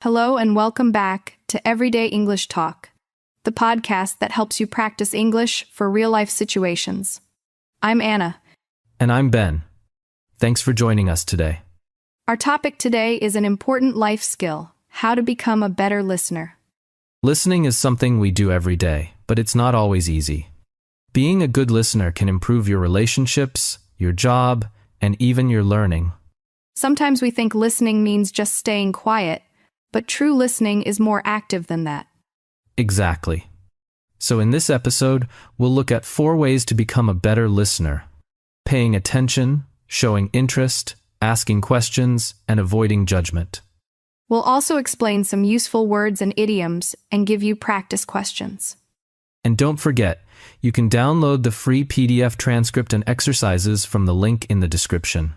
Hello and welcome back to Everyday English Talk, the podcast that helps you practice English for real-life situations. I'm Anna. And I'm Ben. Thanks for joining us today. Our topic today is an important life skill: how to become a better listener. Listening is something we do every day, but it's not always easy. Being a good listener can improve your relationships, your job, and even your learning. Sometimes we think listening means just staying quiet, but true listening is more active than that. Exactly. So in this episode, we'll look at 4 ways to become a better listener: paying attention, showing interest, asking questions, and avoiding judgment. We'll also explain some useful words and idioms and give you practice questions. And don't forget, you can download the free PDF transcript and exercises from the link in the description.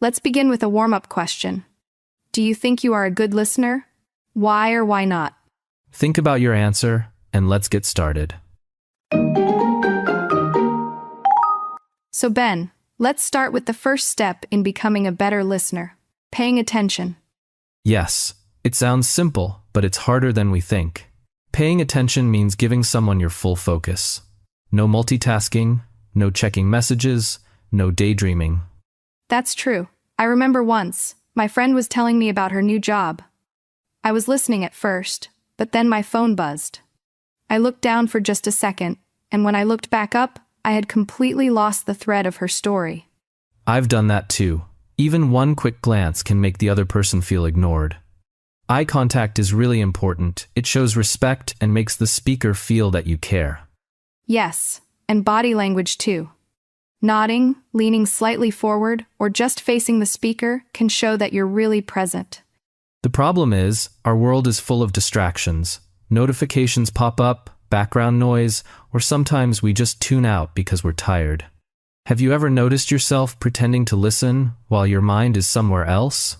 Let's begin with a warm-up question. Do you think you are a good listener? Why or why not? Think about your answer, and let's get started. So Ben, let's start with the first step in becoming a better listener: paying attention. Yes, it sounds simple, but it's harder than we think. Paying attention means giving someone your full focus. No multitasking, no checking messages, no daydreaming. That's true. I remember once, my friend was telling me about her new job. I was listening at first, but then my phone buzzed. I looked down for just a second, and when I looked back up, I had completely lost the thread of her story. I've done that too. Even one quick glance can make the other person feel ignored. Eye contact is really important. It shows respect and makes the speaker feel that you care. Yes, and body language too. Nodding, leaning slightly forward, or just facing the speaker can show that you're really present. The problem is, our world is full of distractions. Notifications pop up, background noise, or sometimes we just tune out because we're tired. Have you ever noticed yourself pretending to listen while your mind is somewhere else?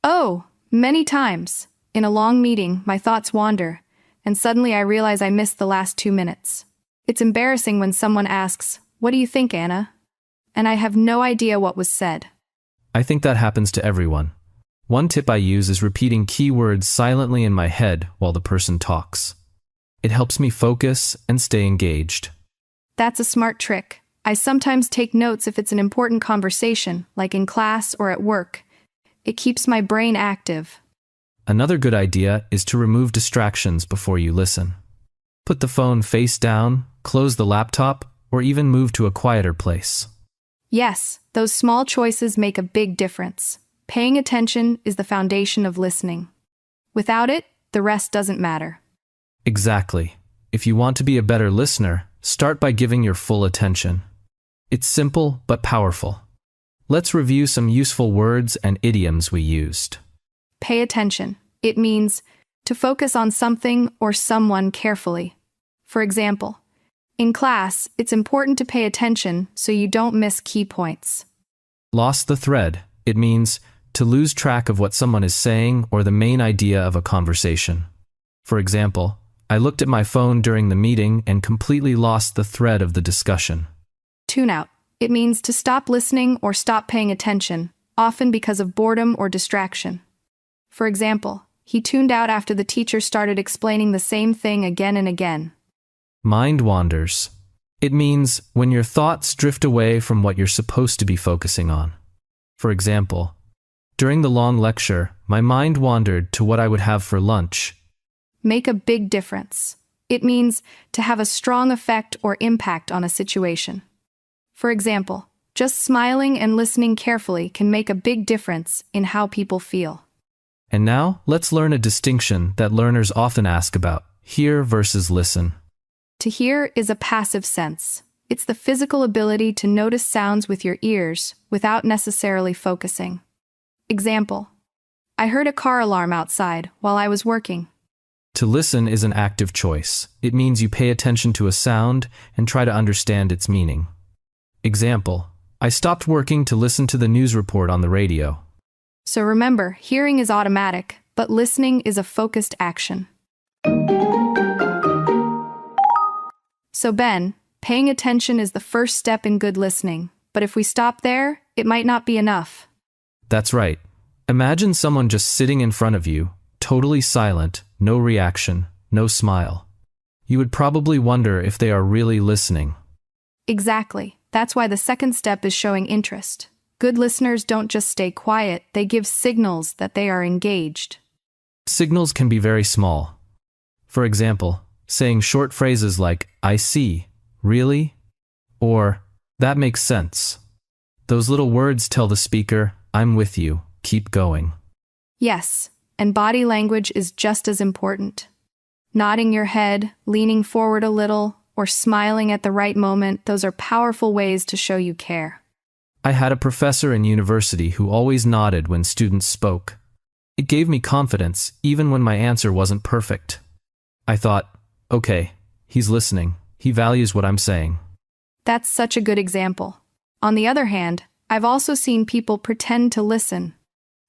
Oh, many times. In a long meeting, my thoughts wander, and suddenly I realize I missed the last 2 minutes. It's embarrassing when someone asks, "What do you think, Anna?" And I have no idea what was said. I think that happens to everyone. One tip I use is repeating key words silently in my head while the person talks. It helps me focus and stay engaged. That's a smart trick. I sometimes take notes if it's an important conversation, like in class or at work. It keeps my brain active. Another good idea is to remove distractions before you listen. Put the phone face down, close the laptop, or even move to a quieter place. Yes, those small choices make a big difference. Paying attention is the foundation of listening. Without it, the rest doesn't matter. Exactly. If you want to be a better listener, start by giving your full attention. It's simple but powerful. Let's review some useful words and idioms we used. Pay attention. It means to focus on something or someone carefully. For example, in class, it's important to pay attention so you don't miss key points. Lost the thread. It means to lose track of what someone is saying or the main idea of a conversation. For example, I looked at my phone during the meeting and completely lost the thread of the discussion. Tune out. It means to stop listening or stop paying attention, often because of boredom or distraction. For example, he tuned out after the teacher started explaining the same thing again and again. Mind wanders. It means when your thoughts drift away from what you're supposed to be focusing on. For example, during the long lecture, my mind wandered to what I would have for lunch. Make a big difference. It means to have a strong effect or impact on a situation. For example, just smiling and listening carefully can make a big difference in how people feel. And now, let's learn a distinction that learners often ask about: hear versus listen. To hear is a passive sense. It's the physical ability to notice sounds with your ears without necessarily focusing. Example: I heard a car alarm outside while I was working. To listen is an active choice. It means you pay attention to a sound and try to understand its meaning. Example: I stopped working to listen to the news report on the radio. So remember, hearing is automatic, but listening is a focused action. So Ben, paying attention is the first step in good listening, but if we stop there, it might not be enough. That's right. Imagine someone just sitting in front of you, totally silent, no reaction, no smile. You would probably wonder if they are really listening. Exactly. That's why the second step is showing interest. Good listeners don't just stay quiet, they give signals that they are engaged. Signals can be very small. For example, saying short phrases like, I see, really? Or, that makes sense. Those little words tell the speaker, I'm with you, keep going. Yes, and body language is just as important. Nodding your head, leaning forward a little, or smiling at the right moment, those are powerful ways to show you care. I had a professor in university who always nodded when students spoke. It gave me confidence, even when my answer wasn't perfect. I thought, okay, he's listening. He values what I'm saying. That's such a good example. On the other hand, I've also seen people pretend to listen.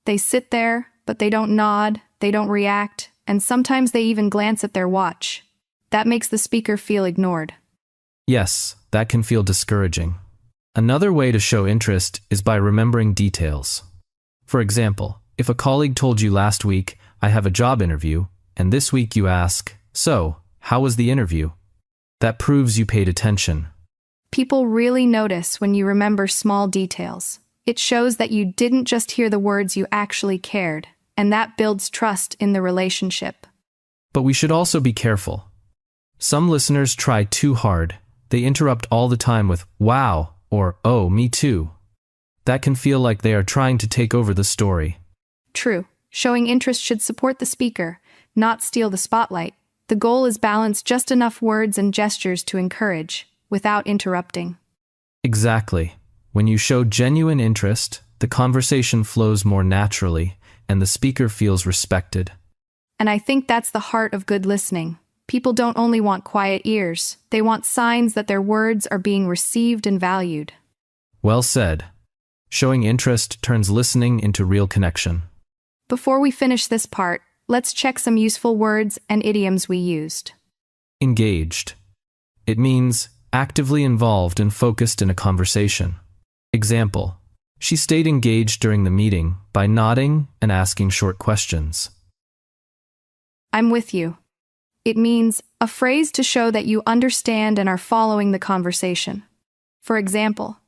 They sit there, but they don't nod, they don't react, and sometimes they even glance at their watch. That makes the speaker feel ignored. Yes, that can feel discouraging. Another way to show interest is by remembering details. For example, if a colleague told you last week, I have a job interview, and this week you ask, so, how was the interview? That proves you paid attention. People really notice when you remember small details. It shows that you didn't just hear the words, you actually cared, and that builds trust in the relationship. But we should also be careful. Some listeners try too hard. They interrupt all the time with, wow, or, oh, me too. That can feel like they are trying to take over the story. True. Showing interest should support the speaker, not steal the spotlight. The goal is balance just enough words and gestures to encourage, without interrupting. Exactly. When you show genuine interest, the conversation flows more naturally, and the speaker feels respected. And I think that's the heart of good listening. People don't only want quiet ears, they want signs that their words are being received and valued. Well said. Showing interest turns listening into real connection. Before we finish this part, let's check some useful words and idioms we used. Engaged. It means actively involved and focused in a conversation. Example, she stayed engaged during the meeting by nodding and asking short questions. I'm with you. It means a phrase to show that you understand and are following the conversation. For example,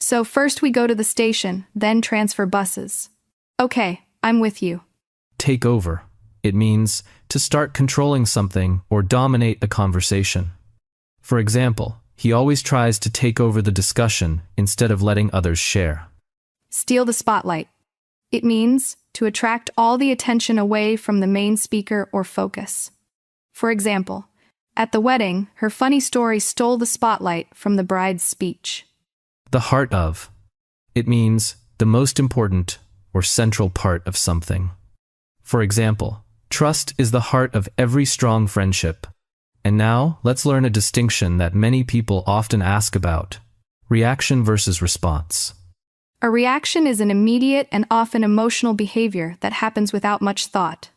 so first we go to the station, then transfer buses. Okay, I'm with you. Take over. It means to start controlling something or dominate a conversation. For example, he always tries to take over the discussion instead of letting others share. Steal the spotlight. It means to attract all the attention away from the main speaker or focus. For example, at the wedding, her funny story stole the spotlight from the bride's speech. The heart of. It means the most important or central part of something. For example, trust is the heart of every strong friendship. And now, let's learn a distinction that many people often ask about: reaction versus response. A reaction is an immediate and often emotional behavior that happens without much thought.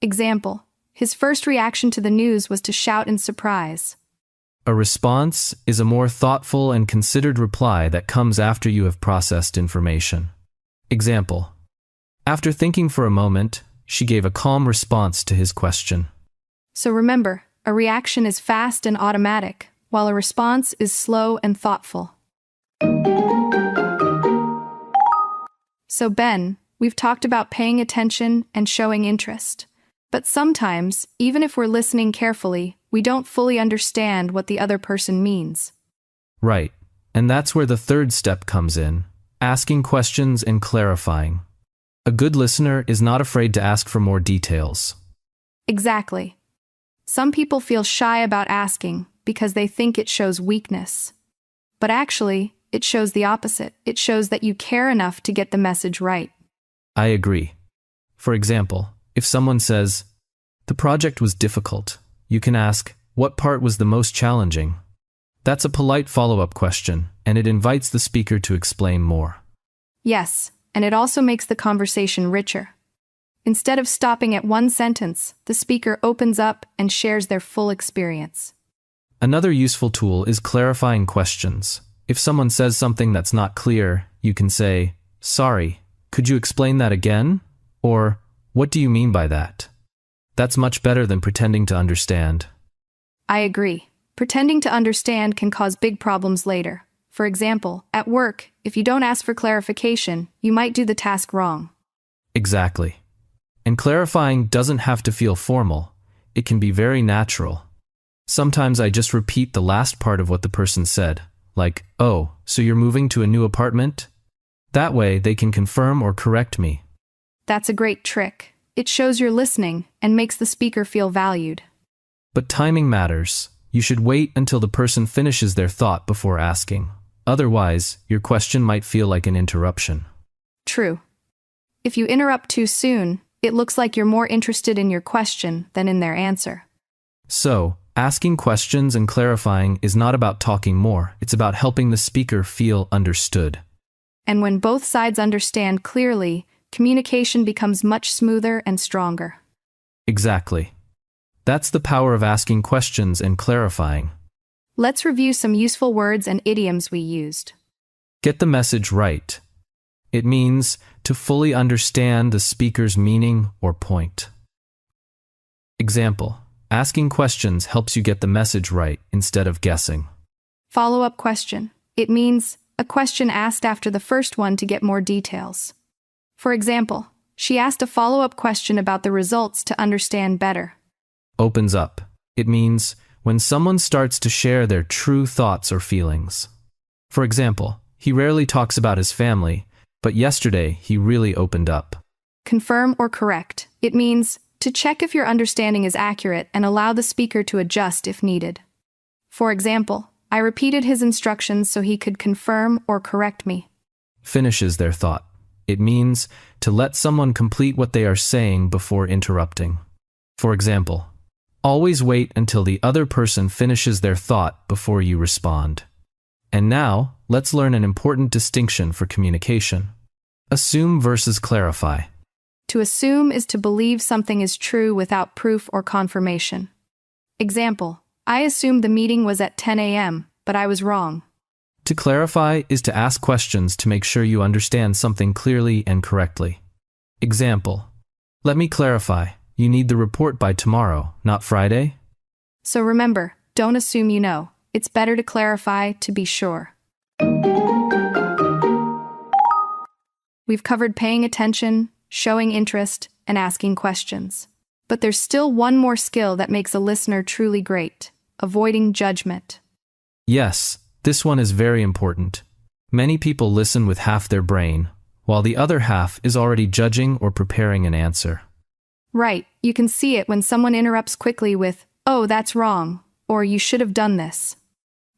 Example, his first reaction to the news was to shout in surprise. A response is a more thoughtful and considered reply that comes after you have processed information. Example, after thinking for a moment, she gave a calm response to his question. So remember, a reaction is fast and automatic, while a response is slow and thoughtful. So Ben, we've talked about paying attention and showing interest. But sometimes, even if we're listening carefully, we don't fully understand what the other person means. Right. And that's where the third step comes in: asking questions and clarifying. A good listener is not afraid to ask for more details. Exactly. Some people feel shy about asking because they think it shows weakness. But actually, it shows the opposite. It shows that you care enough to get the message right. I agree. For example, if someone says, the project was difficult, you can ask, what part was the most challenging? That's a polite follow-up question, and it invites the speaker to explain more. Yes, and it also makes the conversation richer. Instead of stopping at one sentence, the speaker opens up and shares their full experience. Another useful tool is clarifying questions. If someone says something that's not clear, you can say, sorry, could you explain that again? Or, what do you mean by that? That's much better than pretending to understand. I agree. Pretending to understand can cause big problems later. For example, at work, if you don't ask for clarification, you might do the task wrong. Exactly. And clarifying doesn't have to feel formal. It can be very natural. Sometimes I just repeat the last part of what the person said, like, "Oh, so you're moving to a new apartment?" That way they can confirm or correct me. That's a great trick. It shows you're listening and makes the speaker feel valued. But timing matters. You should wait until the person finishes their thought before asking. Otherwise, your question might feel like an interruption. True. If you interrupt too soon, it looks like you're more interested in your question than in their answer. So, asking questions and clarifying is not about talking more, it's about helping the speaker feel understood. And when both sides understand clearly, communication becomes much smoother and stronger. Exactly. That's the power of asking questions and clarifying. Let's review some useful words and idioms we used. Get the message right. It means to fully understand the speaker's meaning or point. Example: asking questions helps you get the message right instead of guessing. Follow-up question. It means a question asked after the first one to get more details. For example, she asked a follow-up question about the results to understand better. Opens up. It means when someone starts to share their true thoughts or feelings. For example, he rarely talks about his family, but yesterday he really opened up. Confirm or correct. It means to check if your understanding is accurate and allow the speaker to adjust if needed. For example, I repeated his instructions so he could confirm or correct me. Finishes their thought. It means to let someone complete what they are saying before interrupting. For example, always wait until the other person finishes their thought before you respond. And now, let's learn an important distinction for communication. Assume versus clarify. To assume is to believe something is true without proof or confirmation. Example: I assumed the meeting was at 10 a.m., but I was wrong. To clarify is to ask questions to make sure you understand something clearly and correctly. Example: let me clarify. You need the report by tomorrow, not Friday? So remember, don't assume you know. It's better to clarify to be sure. We've covered paying attention, showing interest, and asking questions. But there's still one more skill that makes a listener truly great: avoiding judgment. Yes, this one is very important. Many people listen with half their brain, while the other half is already judging or preparing an answer. Right, you can see it when someone interrupts quickly with, "Oh, that's wrong," or "You should have done this."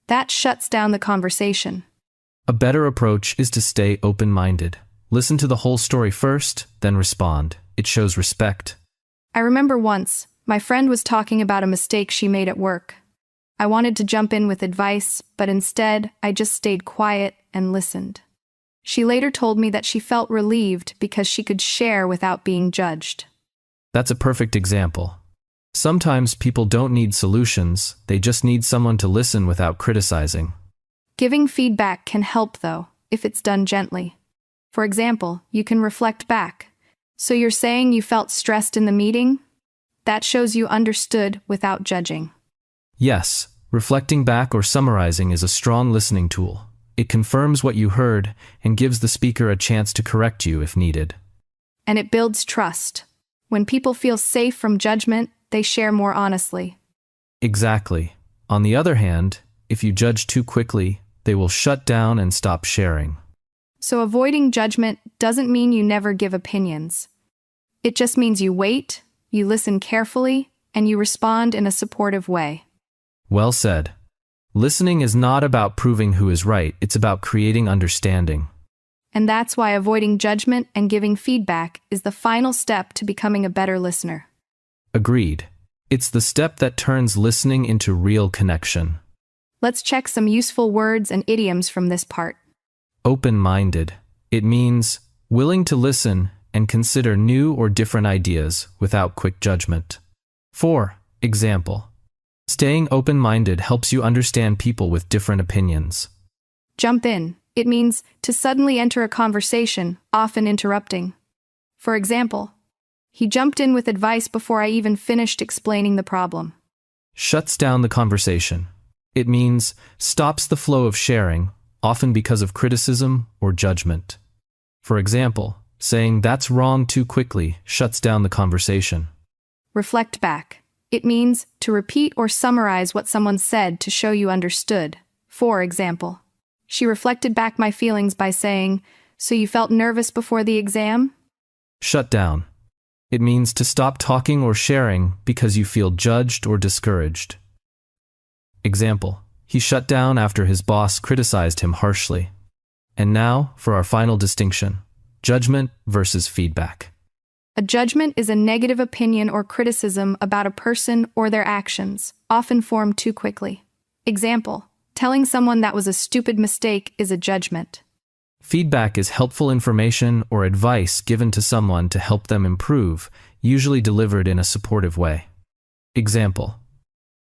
That shuts down the conversation. A better approach is to stay open-minded. Listen to the whole story first, then respond. It shows respect. I remember once, my friend was talking about a mistake she made at work. I wanted to jump in with advice, but instead, I just stayed quiet and listened. She later told me that she felt relieved because she could share without being judged. That's a perfect example. Sometimes people don't need solutions, they just need someone to listen without criticizing. Giving feedback can help, though, if it's done gently. For example, you can reflect back. So you're saying you felt stressed in the meeting? That shows you understood without judging. Yes, reflecting back or summarizing is a strong listening tool. It confirms what you heard and gives the speaker a chance to correct you if needed. And it builds trust. When people feel safe from judgment, they share more honestly. Exactly. On the other hand, if you judge too quickly, they will shut down and stop sharing. So avoiding judgment doesn't mean you never give opinions. It just means you wait, you listen carefully, and you respond in a supportive way. Well said. Listening is not about proving who is right, it's about creating understanding. And that's why avoiding judgment and giving feedback is the final step to becoming a better listener. Agreed. It's the step that turns listening into real connection. Let's check some useful words and idioms from this part. Open-minded. It means willing to listen and consider new or different ideas without quick judgment. For example, staying open-minded helps you understand people with different opinions. Jump in. It means to suddenly enter a conversation, often interrupting. For example, He jumped in with advice before I even finished explaining the problem. Shuts down the conversation. It means stops the flow of sharing, often because of criticism or judgment. For example, saying "that's wrong" too quickly shuts down the conversation. Reflect back. It means to repeat or summarize what someone said to show you understood. For example, she reflected back my feelings by saying, "So you felt nervous before the exam?" Shut down. It means to stop talking or sharing because you feel judged or discouraged. Example, he shut down after his boss criticized him harshly. And now, for our final distinction, judgment versus feedback. A judgment is a negative opinion or criticism about a person or their actions, often formed too quickly. Example, telling someone that was a stupid mistake is a judgment. Feedback is helpful information or advice given to someone to help them improve, usually delivered in a supportive way. Example,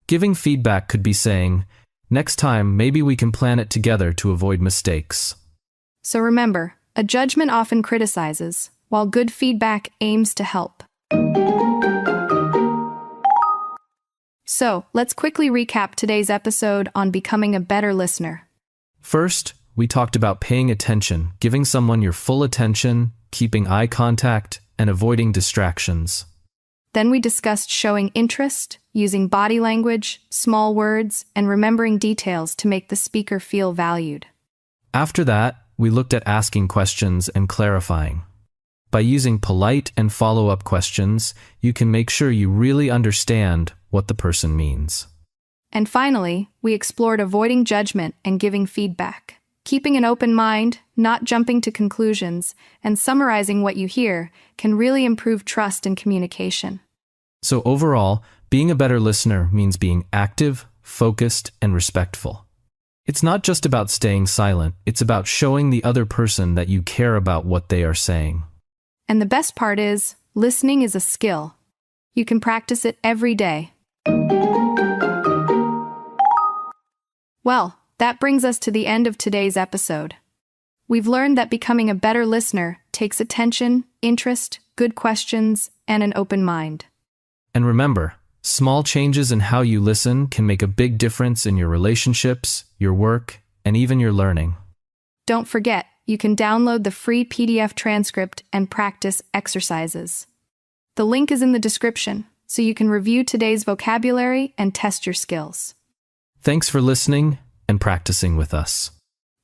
giving feedback could be saying, "Next time, maybe we can plan it together to avoid mistakes." So remember, a judgment often criticizes, while good feedback aims to help. So, let's quickly recap today's episode on becoming a better listener. First, we talked about paying attention, giving someone your full attention, keeping eye contact, and avoiding distractions. Then we discussed showing interest, using body language, small words, and remembering details to make the speaker feel valued. After that, we looked at asking questions and clarifying. By using polite and follow-up questions, you can make sure you really understand what the person means. And finally, we explored avoiding judgment and giving feedback. Keeping an open mind, not jumping to conclusions, and summarizing what you hear can really improve trust and communication. So overall, being a better listener means being active, focused, and respectful. It's not just about staying silent, it's about showing the other person that you care about what they are saying. And the best part is, listening is a skill. You can practice it every day. Well, that brings us to the end of today's episode. We've learned that becoming a better listener takes attention, interest, good questions, and an open mind. And remember, small changes in how you listen can make a big difference in your relationships, your work, and even your learning. Don't forget, you can download the free PDF transcript and practice exercises. The link is in the description, so you can review today's vocabulary and test your skills. Thanks for listening and practicing with us.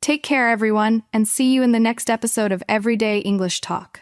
Take care, everyone, and see you in the next episode of Everyday English Talk.